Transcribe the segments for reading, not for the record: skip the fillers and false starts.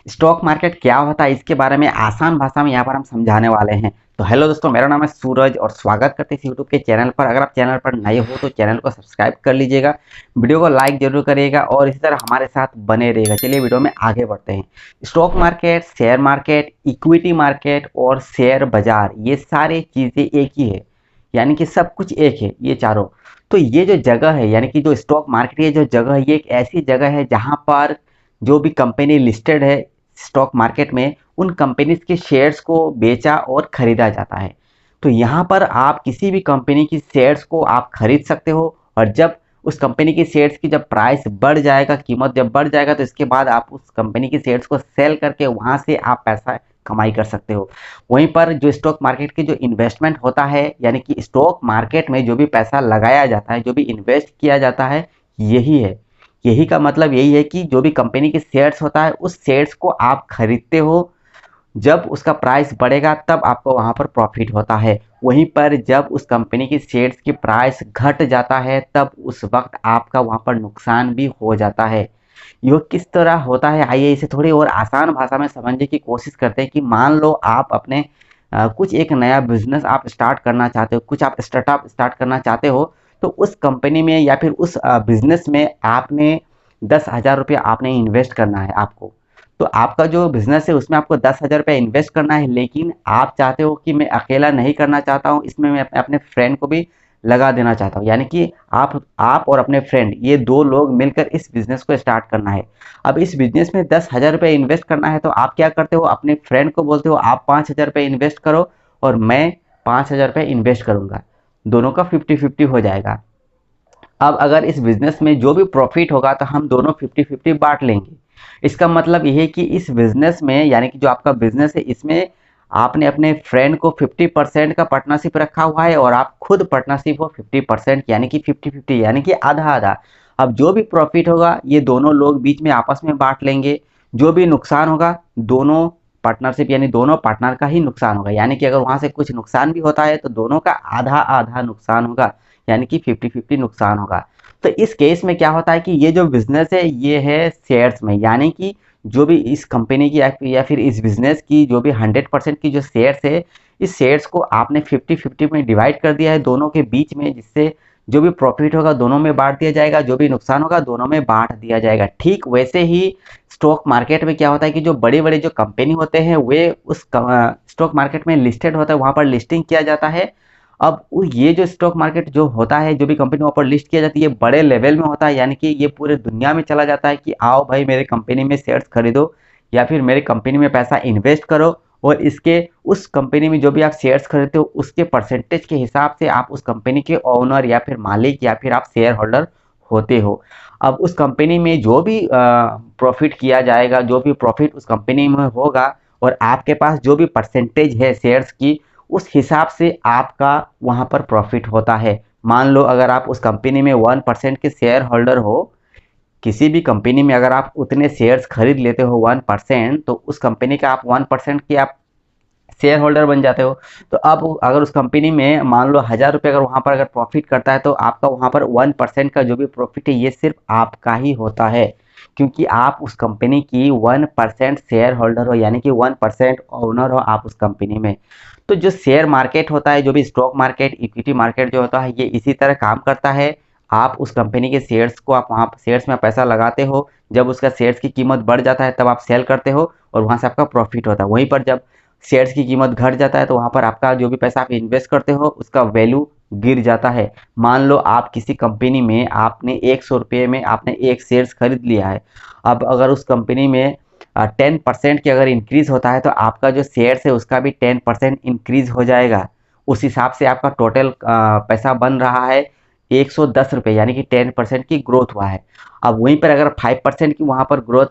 Stock market क्या होता है इसके बारे में आसान भाषा में यहाँ पर हम समझाने वाले हैं। तो हेलो दोस्तों, मेरा नाम है सूरज और स्वागत करते हैं इस यूट्यूब के चैनल पर। अगर आप चैनल पर नए हो तो चैनल को सब्सक्राइब कर लीजिएगा, वीडियो को लाइक जरूर करिएगा और इसी तरह हमारे साथ बने रहिएगा। चलिए वीडियो में आगे बढ़ते हैं। Stock market, share market, equity market और शेयर बाजार, ये सारी चीज़ें एक ही है, यानी कि सब कुछ एक है ये चारों। तो ये जो जगह है, यानी कि जो स्टॉक मार्केट, ये जो जगह है, ये एक ऐसी जगह है जहाँ पर जो भी कंपनी लिस्टेड है स्टॉक मार्केट में, उन कंपनीज के शेयर्स को बेचा और खरीदा जाता है। तो यहाँ पर आप किसी भी कंपनी की शेयर्स को आप खरीद सकते हो, और जब उस कंपनी की शेयर्स की जब प्राइस बढ़ जाएगा, कीमत जब बढ़ जाएगा, तो इसके बाद आप उस कंपनी की शेयर्स को सेल करके वहाँ से आप पैसा कमाई कर सकते हो। वहीं पर जो स्टॉक मार्केट की जो इन्वेस्टमेंट होता है, यानी कि स्टॉक मार्केट में जो भी पैसा लगाया जाता है, जो भी इन्वेस्ट किया जाता है, यही है। यही का मतलब यही है कि जो भी कंपनी के शेयर्स होता है, उस शेयर्स को आप खरीदते हो, जब उसका प्राइस बढ़ेगा तब आपको वहां पर प्रॉफिट होता है। वहीं पर जब उस कंपनी की शेयर्स की प्राइस घट जाता है, तब उस वक्त आपका वहां पर नुकसान भी हो जाता है। यह किस तरह होता है, आइए इसे थोड़ी और आसान भाषा में समझने की कोशिश करते हैं। कि मान लो आप अपने कुछ एक नया बिजनेस आप स्टार्ट करना चाहते हो, कुछ आप स्टार्टअप स्टार्ट करना चाहते हो। तो उस कंपनी में या फिर उस बिजनेस में आपने 10,000 रुपया आपने इन्वेस्ट करना है आपको। तो आपका जो बिजनेस है उसमें आपको 10,000 रुपया इन्वेस्ट करना है, लेकिन आप चाहते हो कि मैं अकेला नहीं करना चाहता हूँ, इसमें मैं अपने फ्रेंड को भी लगा देना चाहता हूँ। यानी कि आप और अपने फ्रेंड, ये दो लोग मिलकर इस बिजनेस को स्टार्ट करना है। अब इस बिजनेस में 10,000 रुपये इन्वेस्ट करना है, तो आप क्या करते हो, अपने फ्रेंड को बोलते हो आप 5,000 रुपये इन्वेस्ट करो और मैं 5,000 रुपये इन्वेस्ट करूंगा, दोनों का 50-50 हो जाएगा। अब अगर इस बिजनेस में जो भी प्रॉफिट होगा तो हम दोनों 50-50 बांट लेंगे। इसका मतलब यह है कि इस बिजनेस में, यानी कि जो आपका बिजनेस है, इसमें आपने अपने फ्रेंड को 50% का पार्टनरशिप रखा हुआ है और आप खुद पार्टनरशिप हो 50%, यानी कि 50-50, यानी कि आधा आधा। अब जो भी प्रॉफिट होगा ये दोनों लोग बीच में आपस में बांट लेंगे। जो भी नुकसान होगा, दोनों पार्टनरशिप यानी दोनों पार्टनर का ही नुकसान होगा। यानी कि अगर वहां से कुछ नुकसान भी होता है तो दोनों का आधा आधा नुकसान होगा, यानी कि 50-50 नुकसान होगा। तो इस केस में क्या होता है कि ये जो बिजनेस है ये है शेयर्स में, यानी कि जो भी इस कंपनी की या फिर इस बिजनेस की जो भी 100% की जो शेयर्स है, इस शेयर्स को आपने 50-50 में डिवाइड कर दिया है दोनों के बीच में, जिससे जो भी प्रॉफिट होगा दोनों में बांट दिया जाएगा, जो भी नुकसान होगा दोनों में बांट दिया जाएगा। ठीक वैसे ही स्टॉक मार्केट में क्या होता है कि जो बड़े बड़े जो कंपनी होते हैं वे उस स्टॉक मार्केट में लिस्टेड होता है, वहां पर लिस्टिंग किया जाता है। अब ये जो स्टॉक मार्केट जो होता है, जो भी कंपनी वहाँ पर लिस्ट किया जाती है, बड़े लेवल में होता है, यानी कि ये पूरे दुनिया में चला जाता है कि आओ भाई मेरे कंपनी में शेयर्स खरीदो या फिर मेरे कंपनी में पैसा इन्वेस्ट करो, और इसके उस कंपनी में जो भी आप शेयर्स खरीदते हो उसके परसेंटेज के हिसाब से आप उस कंपनी के ओनर या फिर मालिक या फिर आप शेयर होल्डर होते हो। अब उस कंपनी में जो भी प्रॉफिट किया जाएगा, जो भी प्रॉफिट उस कंपनी में होगा, और आपके पास जो भी परसेंटेज है शेयर्स की, उस हिसाब से आपका वहां पर प्रॉफिट होता है। मान लो अगर आप उस कंपनी में 1% के शेयर होल्डर हो, किसी भी कंपनी में अगर आप उतने शेयर्स खरीद लेते हो 1%, तो उस कंपनी का आप 1% की आप शेयर होल्डर बन जाते हो। तो अब अगर उस कंपनी में मान लो 1,000 रुपये अगर वहां पर अगर प्रॉफिट करता है, तो आपका वहां पर 1% का जो भी प्रॉफिट है ये सिर्फ आपका ही होता है, क्योंकि आप उस कंपनी की 1% शेयर होल्डर हो, यानी कि 1% ओनर हो आप उस कंपनी में। तो जो शेयर मार्केट होता है, जो भी स्टॉक मार्केट, इक्विटी मार्केट जो होता है, ये इसी तरह काम करता है। आप उस कंपनी के शेयर्स को, आप वहाँ शेयर्स में पैसा लगाते हो, जब उसका शेयर्स की कीमत बढ़ जाता है तब आप सेल करते हो और वहाँ से आपका प्रॉफिट होता है। वहीं पर जब शेयर्स की कीमत घट जाता है तो वहाँ पर आपका जो भी पैसा आप इन्वेस्ट करते हो उसका वैल्यू गिर जाता है। मान लो आप किसी कंपनी में आपने 100 रुपये में आपने एक शेयर्स खरीद लिया है। अब अगर उस कंपनी में 10% की अगर इंक्रीज होता है, तो आपका जो शेयर्स है उसका भी 10% इंक्रीज हो जाएगा। उस हिसाब से आपका टोटल पैसा बन रहा है 110 रुपये, यानी कि 10% की ग्रोथ हुआ है। अब वहीं पर अगर 5% की वहां पर ग्रोथ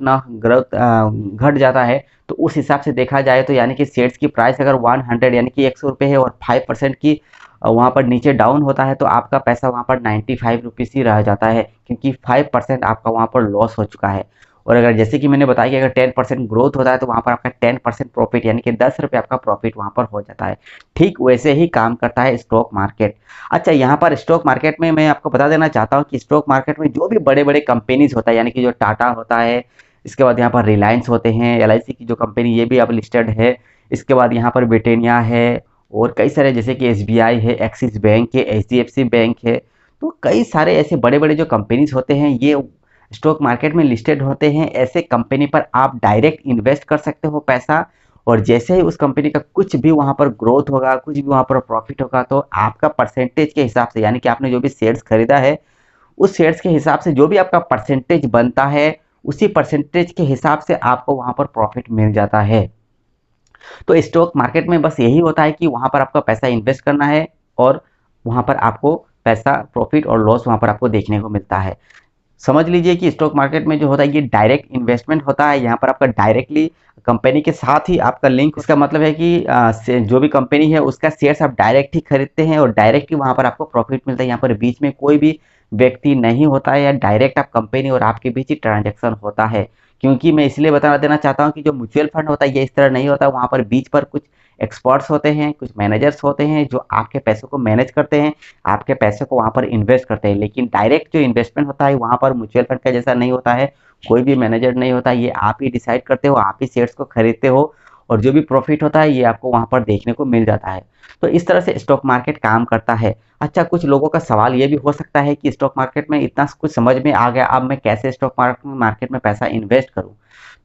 घट जाता है, तो उस हिसाब से देखा जाए तो यानी कि शेयर्स की प्राइस अगर 100 यानी कि 100 रुपये है और 5% की वहां पर नीचे डाउन होता है, तो आपका पैसा वहां पर 95 रुपीज़ ही रह जाता है, क्योंकि 5% आपका वहां पर लॉस हो चुका है। और अगर जैसे कि मैंने बताया कि अगर 10% ग्रोथ होता है, तो वहां पर आपका 10% प्रॉफिट, यानी कि 10 रुपये आपका प्रॉफिट वहां पर हो जाता है। ठीक वैसे ही काम करता है स्टॉक मार्केट। अच्छा, यहाँ पर स्टॉक मार्केट में मैं आपको बता देना चाहता हूँ कि स्टॉक मार्केट में जो भी बड़े बड़े कंपनीज होता है, यानी कि जो टाटा होता है इसके बाद यहाँ पर रिलायंस होते हैं, LIC की जो कंपनी ये भी अब लिस्टेड है। इसके बाद यहाँ पर ब्रिटेनिया है और कई सारे जैसे कि SBI है, एक्सिस बैंक है, HDFC बैंक है। तो कई सारे ऐसे बड़े बड़े जो कंपनीज होते हैं ये स्टॉक मार्केट में लिस्टेड होते हैं। ऐसे कंपनी पर आप डायरेक्ट इन्वेस्ट कर सकते हो पैसा, और जैसे ही उस कंपनी का कुछ भी वहाँ पर ग्रोथ होगा, कुछ भी वहाँ पर प्रॉफिट होगा, तो आपका परसेंटेज के हिसाब से, यानी कि आपने जो भी शेयर्स खरीदा है उस शेयर्स के हिसाब से जो भी आपका परसेंटेज बनता है उसी परसेंटेज के हिसाब से आपको वहाँ पर प्रॉफिट मिल जाता है। तो स्टॉक मार्केट में बस यही होता है कि वहाँ पर आपका पैसा इन्वेस्ट करना है और वहाँ पर आपको पैसा प्रॉफिट और लॉस वहाँ पर आपको देखने को मिलता है। समझ लीजिए कि स्टॉक मार्केट में जो होता है ये डायरेक्ट इन्वेस्टमेंट होता है। यहाँ पर आपका डायरेक्टली कंपनी के साथ ही आपका लिंक, इसका मतलब है कि जो भी कंपनी है उसका शेयर्स आप डायरेक्ट ही खरीदते हैं और डायरेक्ट ही वहाँ पर आपको प्रॉफिट मिलता है। यहाँ पर बीच में कोई भी व्यक्ति नहीं होता है, या डायरेक्ट आप कंपनी और आपके बीच ही ट्रांजैक्शन होता है। क्योंकि मैं इसलिए बता देना चाहता हूँ कि जो म्यूचुअल फंड होता है ये इस तरह नहीं होता। वहाँ पर बीच पर कुछ एक्सपर्ट्स होते हैं, कुछ मैनेजर्स होते हैं जो आपके पैसों को मैनेज करते हैं, आपके पैसे को वहाँ पर इन्वेस्ट करते हैं। लेकिन डायरेक्ट जो इन्वेस्टमेंट होता है वहाँ पर म्यूचुअल फंड का जैसा नहीं होता है, कोई भी मैनेजर नहीं होता। ये आप ही डिसाइड करते हो, आप ही शेयर्स को खरीदते हो और जो भी प्रॉफिट होता है ये आपको वहाँ पर देखने को मिल जाता है। तो इस तरह से स्टॉक मार्केट काम करता है। अच्छा, कुछ लोगों का सवाल ये भी हो सकता है कि स्टॉक मार्केट में इतना कुछ समझ में आ गया, अब मैं कैसे स्टॉक मार्केट में पैसा इन्वेस्ट करूं।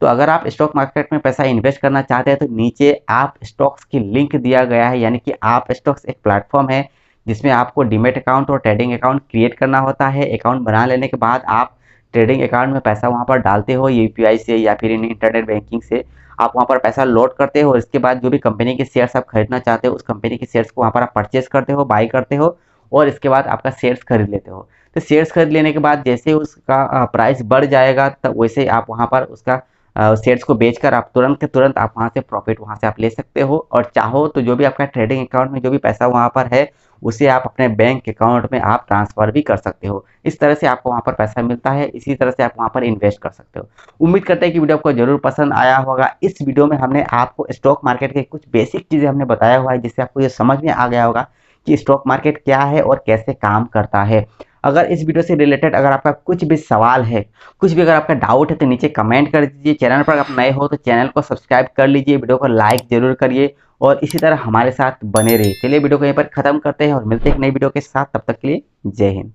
तो अगर आप स्टॉक मार्केट में पैसा इन्वेस्ट करना चाहते हैं तो नीचे आप स्टॉक्स की लिंक दिया गया है, यानी कि आप स्टॉक्स एक प्लेटफॉर्म है जिसमें आपको डीमेट अकाउंट और ट्रेडिंग अकाउंट क्रिएट करना होता है। अकाउंट बना लेने के बाद आप ट्रेडिंग अकाउंट में पैसा वहां पर डालते हो UPI से या फिर इंटरनेट बैंकिंग से। आप वहां पर पैसा लोड करते हो और इसके बाद जो भी कंपनी के शेयर्स आप खरीदना चाहते हो उस कंपनी के शेयर्स को वहां पर आप परचेस करते हो, बाई करते हो और इसके बाद आपका शेयर्स खरीद लेते हो। तो शेयर्स खरीद लेने के बाद जैसे उसका प्राइस बढ़ जाएगा तब वैसे आप वहां पर उसका शेयर्स को बेचकर आप तुरंत के तुरंत आप वहां से प्रॉफिट वहां से आप ले सकते हो। और चाहो तो जो भी आपका ट्रेडिंग अकाउंट में जो भी पैसा वहां पर है उसे आप अपने बैंक अकाउंट में आप ट्रांसफर भी कर सकते हो। इस तरह से आपको वहां पर पैसा मिलता है, इसी तरह से आप वहां पर इन्वेस्ट कर सकते हो। उम्मीद करते हैं कि वीडियो आपको जरूर पसंद आया होगा। इस वीडियो में हमने आपको स्टॉक मार्केट के कुछ बेसिक चीजें हमने बताया हुआ है जिससे आपको ये समझ में आ गया होगा कि स्टॉक मार्केट क्या है और कैसे काम करता है। अगर इस वीडियो से रिलेटेड अगर आपका कुछ भी सवाल है, कुछ भी अगर आपका डाउट है तो नीचे कमेंट कर दीजिए। चैनल पर आप नए हो तो चैनल को सब्सक्राइब कर लीजिए, वीडियो को लाइक जरूर करिए और इसी तरह हमारे साथ बने रहिए। चलिए वीडियो को यहीं पर खत्म करते हैं और मिलते हैं एक नई वीडियो के साथ। तब तक के लिए जय हिंद।